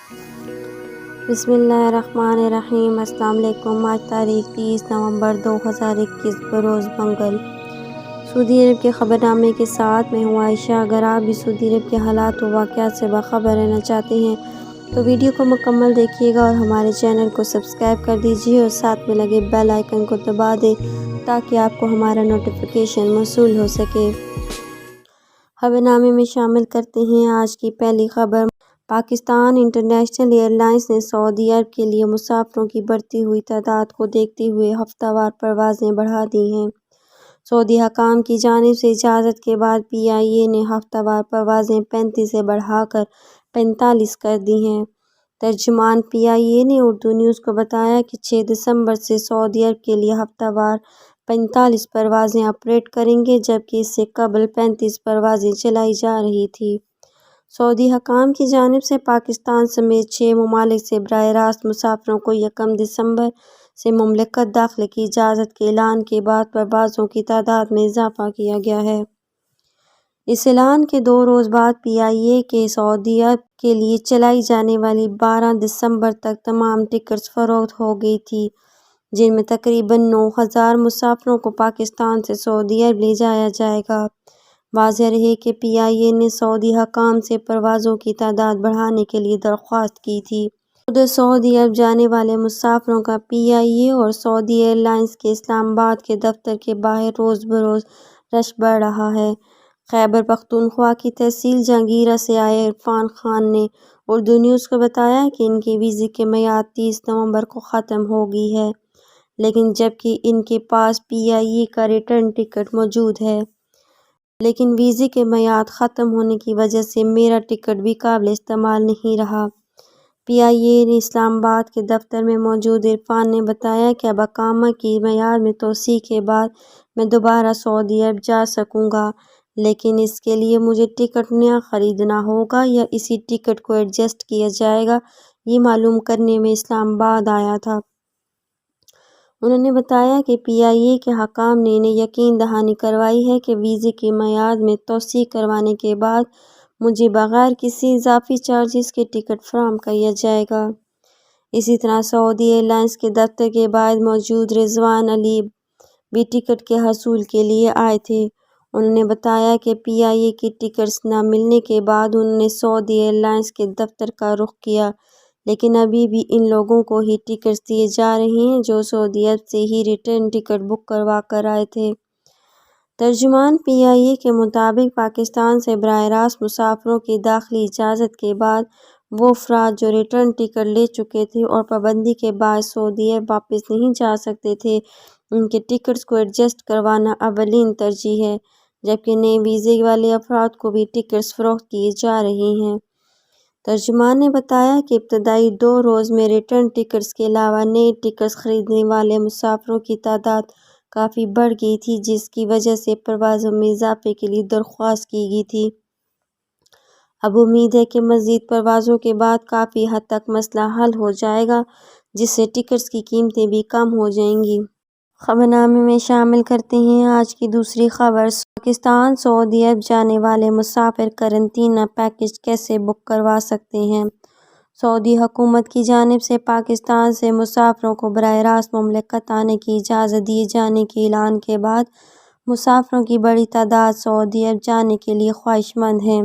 بسم اللہ الرحمن الرحیم۔ السلام علیکم۔ آج تاریخ 30 نومبر 2021 بروز منگل۔ سعودی عرب کے خبرنامے کے ساتھ میں ہوں عائشہ۔ اگر آپ بھی سعودی عرب کے حالات و واقعات سے باخبر رہنا چاہتے ہیں تو ویڈیو کو مکمل دیکھیے گا اور ہمارے چینل کو سبسکرائب کر دیجیے اور ساتھ میں لگے بیل آئیکن کو دبا دیں تاکہ آپ کو ہمارا نوٹیفیکیشن موصول ہو سکے۔ خبرنامے میں شامل کرتے ہیں آج کی پہلی خبر۔ پاکستان انٹرنیشنل ایئر لائنز نے سعودی عرب کے لیے مسافروں کی بڑھتی ہوئی تعداد کو دیکھتے ہوئے ہفتہ وار پروازیں بڑھا دی ہیں۔ سعودی حکام کی جانب سے اجازت کے بعد PIA نے ہفتہ وار پروازیں 35 سے بڑھا کر 45 کر دی ہیں۔ ترجمان PIA نے اردو نیوز کو بتایا کہ 6 دسمبر سے سعودی عرب کے لیے ہفتہ وار 45 پروازیں آپریٹ کریں گے، جبکہ اس سے قبل 35 پروازیں چلائی جا رہی تھیں۔ سعودی حکام کی جانب سے پاکستان سمیت 6 ممالک سے براہ راست مسافروں کو 1 دسمبر سے مملکت داخلے کی اجازت کے اعلان کے بعد پروازوں کی تعداد میں اضافہ کیا گیا ہے۔ اس اعلان کے 2 روز بعد PIA کے سعودی عرب کے لیے چلائی جانے والی 12 دسمبر تک تمام ٹکٹس فروخت ہو گئی تھیں، جن میں تقریباً 9,000 مسافروں کو پاکستان سے سعودی عرب لے جایا جائے گا۔ واضح رہے کہ PIA نے سعودی حکام سے پروازوں کی تعداد بڑھانے کے لیے درخواست کی تھی۔ ادھر سعودی عرب جانے والے مسافروں کا PIA اور سعودی ایئر لائنز کے اسلام آباد کے دفتر کے باہر روز بروز رش بڑھ رہا ہے۔ خیبر پختونخوا کی تحصیل جہانگیرہ سے آئے عرفان خان نے اردو نیوز کو بتایا کہ ان کے ویزے کی میعاد 30 نومبر کو ختم ہو گئی ہے، لیکن جبکہ ان کے پاس PIA کا ریٹرن ٹکٹ موجود ہے، لیکن ویزے کی میعاد ختم ہونے کی وجہ سے میرا ٹکٹ بھی قابل استعمال نہیں رہا۔ PIA نے اسلام آباد کے دفتر میں موجود عرفان نے بتایا کہ اب اقامہ کی میعاد میں توسیع کے بعد میں دوبارہ سعودی عرب جا سکوں گا، لیکن اس کے لیے مجھے ٹکٹ نیا خریدنا ہوگا یا اسی ٹکٹ کو ایڈجسٹ کیا جائے گا، یہ معلوم کرنے میں اسلام آباد آیا تھا۔ انہوں نے بتایا کہ PIA کے حکام نے انہیں یقین دہانی کروائی ہے کہ ویزے کی میعاد میں توسیع کروانے کے بعد مجھے بغیر کسی اضافی چارجز کے ٹکٹ فراہم کیا جائے گا۔ اسی طرح سعودی ایئر لائنز کے دفتر کے باہر موجود رضوان علی بھی ٹکٹ کے حصول کے لیے آئے تھے۔ انہوں نے بتایا کہ PIA کی ٹکٹس نہ ملنے کے بعد انہوں نے سعودی ایئر لائنز کے دفتر کا رخ کیا، لیکن ابھی بھی ان لوگوں کو ہی ٹکٹس دیے جا رہے ہیں جو سعودی عرب سے ہی ریٹرن ٹکٹ بک کروا کر آئے تھے۔ ترجمان PIA کے مطابق پاکستان سے براہ راست مسافروں کی داخلی اجازت کے بعد وہ افراد جو ریٹرن ٹکٹ لے چکے تھے اور پابندی کے باعث سعودی عرب واپس نہیں جا سکتے تھے، ان کے ٹکٹس کو ایڈجسٹ کروانا اولین ترجیح ہے، جبکہ نئے ویزے والے افراد کو بھی ٹکٹس فروخت کیے جا رہے ہیں۔ ترجمان نے بتایا کہ ابتدائی 2 روز میں ریٹرن ٹکٹس کے علاوہ نئے ٹکٹس خریدنے والے مسافروں کی تعداد کافی بڑھ گئی تھی، جس کی وجہ سے پروازوں میں اضافے کے لیے درخواست کی گئی تھی۔ اب امید ہے کہ مزید پروازوں کے بعد کافی حد تک مسئلہ حل ہو جائے گا، جس سے ٹکٹس کی قیمتیں بھی کم ہو جائیں گی۔ خبرنامے میں شامل کرتے ہیں آج کی دوسری خبر۔ پاکستان سعودی عرب جانے والے مسافر قرنطینہ پیکج کیسے بک کروا سکتے ہیں؟ سعودی حکومت کی جانب سے پاکستان سے مسافروں کو براہ راست مملکت آنے کی اجازت دیے جانے کے اعلان کے بعد مسافروں کی بڑی تعداد سعودی عرب جانے کے لیے خواہش مند ہیں۔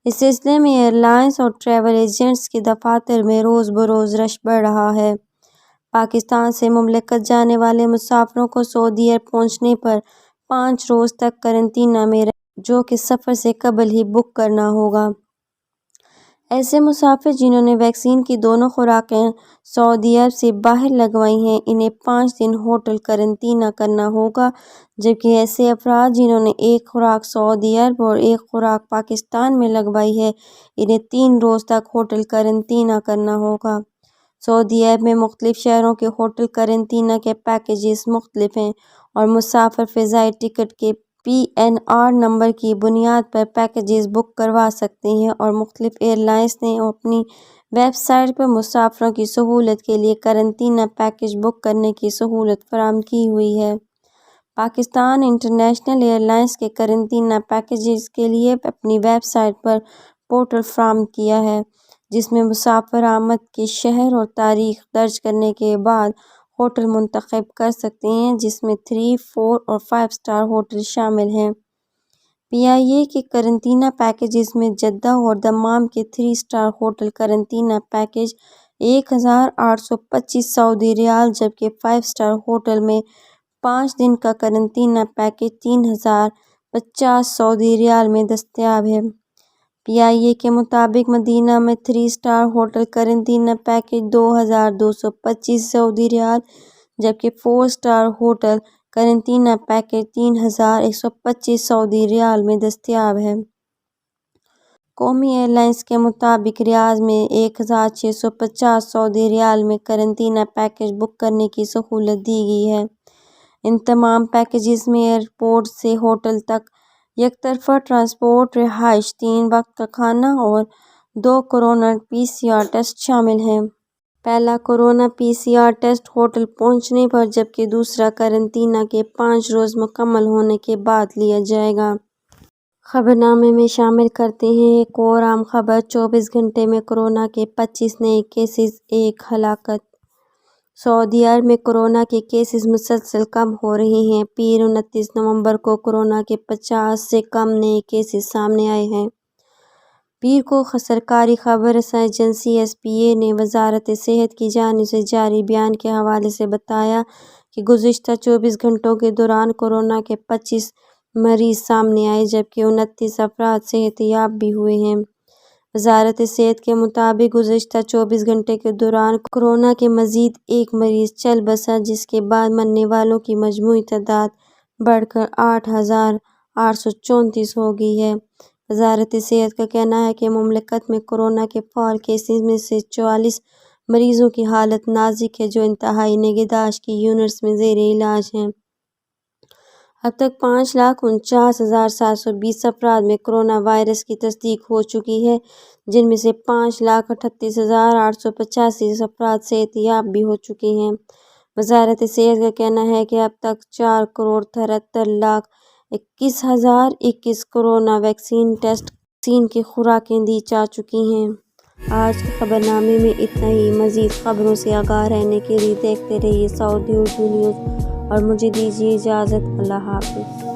اس سلسلے میں ایئر لائنز اور ٹریول ایجنٹس کے دفاتر میں روز بروز رش بڑھ رہا ہے۔ پاکستان سے مملکت جانے والے مسافروں کو سعودی عرب پہنچنے پر 5 روز تک قرنطینہ میں رہنا، جو کہ سفر سے قبل ہی بک کرنا ہوگا۔ ایسے مسافر جنہوں نے ویکسین کی دونوں خوراکیں سعودی عرب سے باہر لگوائی ہیں، انہیں 5 دن ہوٹل قرنطینہ کرنا ہوگا، جبکہ ایسے افراد جنہوں نے ایک خوراک سعودی عرب اور ایک خوراک پاکستان میں لگوائی ہے، انہیں 3 روز تک ہوٹل قرنطینہ کرنا ہوگا۔ سعودی عرب میں مختلف شہروں کے ہوٹل قرنطینہ کے پیکیجز مختلف ہیں اور مسافر فضائی ٹکٹ کے PNR نمبر کی بنیاد پر پیکیجز بک کروا سکتے ہیں، اور مختلف ایئر لائنز نے اپنی ویب سائٹ پر مسافروں کی سہولت کے لیے قرنطینہ پیکیج بک کرنے کی سہولت فراہم کی ہوئی ہے۔ پاکستان انٹرنیشنل ایئر لائنز کے قرنطینہ پیکیجز کے لیے اپنی ویب سائٹ پر پورٹل فراہم کیا ہے، جس میں مسافر آمد کے شہر اور تاریخ درج کرنے کے بعد ہوٹل منتخب کر سکتے ہیں، جس میں 3، 4 اور 5 اسٹار ہوٹل شامل ہیں۔ پی آئی اے کے قرنطینہ پیکیجز میں جدہ اور دمام کے 3 اسٹار ہوٹل قرنطینہ پیکیج 1825 سعودی ریال، جبکہ 5 اسٹار ہوٹل میں 5 دن کا قرنطینہ پیکیج 3050 سعودی ریال میں دستیاب ہے۔ پی آئی اے کے مطابق مدینہ میں 3 اسٹار ہوٹل قرنطینہ پیکیج 2225 سعودی ریال، جبکہ 4 اسٹار ہوٹل قرنطینہ پیکیج 3125 سعودی ریال میں دستیاب ہے۔ قومی ایئر لائنز کے مطابق ریاض میں 1650 سعودی ریال میں قرنطینہ پیکیج بک کرنے کی سہولت دی گئی ہے۔ ان تمام پیکیجز میں ایئرپورٹ سے ہوٹل تک یک طرفہ ٹرانسپورٹ، رہائش، 3 وقت کا کھانا اور 2 کورونا پی سی آر ٹیسٹ شامل ہیں۔ پہلا کورونا پی سی آر ٹیسٹ ہوٹل پہنچنے پر، جبکہ دوسرا قرنطینہ کے 5 روز مکمل ہونے کے بعد لیا جائے گا۔ خبرنامے میں شامل کرتے ہیں ایک اور اہم خبر۔ 24 گھنٹے میں کورونا کے 25 نئے کیسز، 1 ہلاکت۔ سعودی عرب میں کورونا کے کیسز مسلسل کم ہو رہے ہیں۔ پیر 29 نومبر کو کورونا کے 50 سے کم نئے کیسز سامنے آئے ہیں۔ پیر کو سرکاری خبر رساں ایجنسی ایس پی اے نے وزارت صحت کی جانب سے جاری بیان کے حوالے سے بتایا کہ گزشتہ 24 گھنٹوں کے دوران کورونا کے 25 مریض سامنے آئے، جبکہ 29 افراد صحت یاب بھی ہوئے ہیں۔ وزارت صحت کے مطابق گزشتہ 24 گھنٹے کے دوران کورونا کے مزید 1 مریض چل بسا، جس کے بعد مرنے والوں کی مجموعی تعداد بڑھ کر 8834 ہو گئی ہے۔ وزارت صحت کا کہنا ہے کہ مملکت میں کورونا کے فعال کیسز میں سے 44 مریضوں کی حالت نازک ہے، جو انتہائی نگہداشت کی یونٹس میں زیر علاج ہیں۔ اب تک 5,49,720 افراد میں کورونا وائرس کی تصدیق ہو چکی ہے، جن میں سے 5,38,885 افراد صحت یاب بھی ہو چکے ہیں۔ وزارت صحت کا کہنا ہے کہ اب تک 4,73,21,021 کورونا ویکسین کی خوراکیں دی جا چکی ہیں۔ آج کے خبرنامے میں اتنا ہی۔ مزید خبروں سے آگاہ رہنے کے لیے دیکھتے رہیے سعودی اردو نیوز اور مجھے دیجیے اجازت۔ اللہ حافظ۔